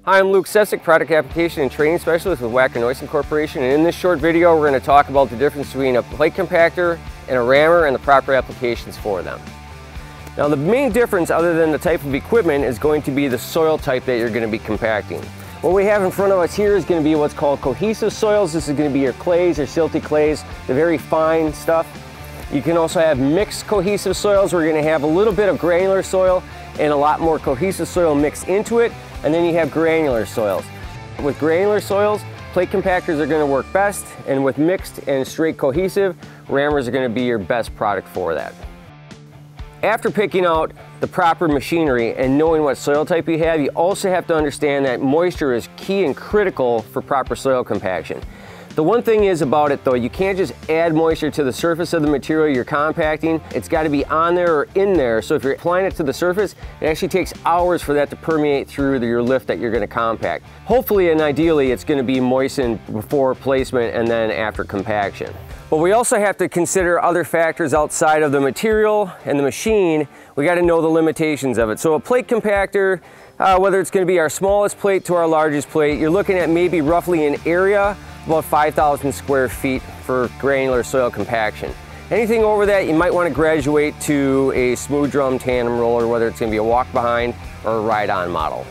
Hi, I'm Luke Sessick, Product Application and Training Specialist with Wacker Neuson Corporation, and in this short video we're going to talk about the difference between a plate compactor and a rammer and the proper applications for them. Now the main difference, other than the type of equipment, is going to be the soil type that you're going to be compacting. What we have in front of us here is going to be what's called cohesive soils. This is going to be your clays, your silty clays, the very fine stuff. You can also have mixed cohesive soils where you're going to have a little bit of granular soil and a lot more cohesive soil mixed into it. And then you have granular soils. With granular soils, plate compactors are going to work best, and with mixed and straight cohesive, rammers are going to be your best product for that. After picking out the proper machinery and knowing what soil type you have, you also have to understand that moisture is key and critical for proper soil compaction. The one thing is about it though, you can't just add moisture to the surface of the material you're compacting. It's got to be on there or in there. So if you're applying it to the surface, it actually takes hours for that to permeate through your lift that you're going to compact. Hopefully and ideally it's going to be moistened before placement and then after compaction. But we also have to consider other factors outside of the material and the machine. We got to know the limitations of it. So a plate compactor, whether it's going to be our smallest plate to our largest plate, you're looking at maybe roughly an area about 5,000 square feet for granular soil compaction. Anything over that, you might want to graduate to a smooth drum tandem roller, whether it's going to be a walk behind or a ride on model.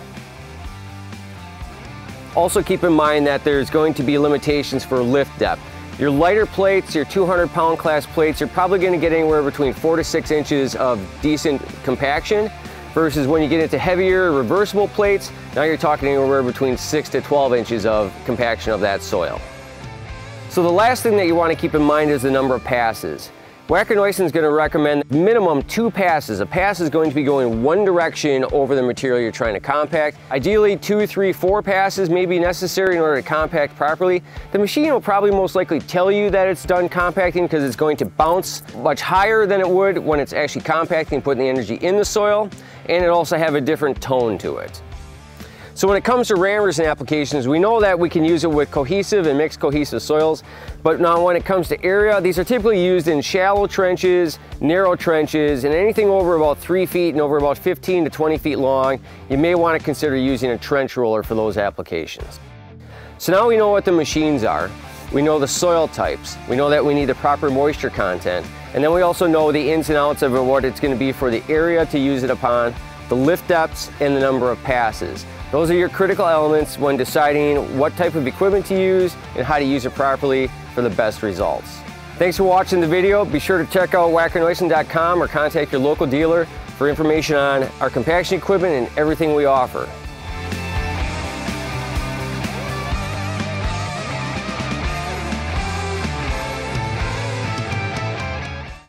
Also keep in mind that there's going to be limitations for lift depth. Your lighter plates, your 200-pound class plates, you're probably going to get anywhere between 4 to 6 inches of decent compaction, versus when you get into heavier reversible plates, now you're talking anywhere between 6 to 12 inches of compaction of that soil. So the last thing that you want to keep in mind is the number of passes. Wacker Neuson is going to recommend minimum 2 passes. A pass is going to be going one direction over the material you're trying to compact. Ideally 2, 3, 4 passes may be necessary in order to compact properly. The machine will probably most likely tell you that it's done compacting because it's going to bounce much higher than it would when it's actually compacting and putting the energy in the soil, and it also have a different tone to it. So when it comes to rammers and applications, we know that we can use it with cohesive and mixed cohesive soils, but now when it comes to area, these are typically used in shallow trenches, narrow trenches, and anything over about 3 feet and over about 15 to 20 feet long, you may want to consider using a trench roller for those applications. So now we know what the machines are, we know the soil types, we know that we need the proper moisture content, and then we also know the ins and outs of what it's going to be for the area to use it upon, the lift depths, and the number of passes. Those are your critical elements when deciding what type of equipment to use and how to use it properly for the best results. Thanks for watching the video. Be sure to check out WackerNeuson.com or contact your local dealer for information on our compaction equipment and everything we offer.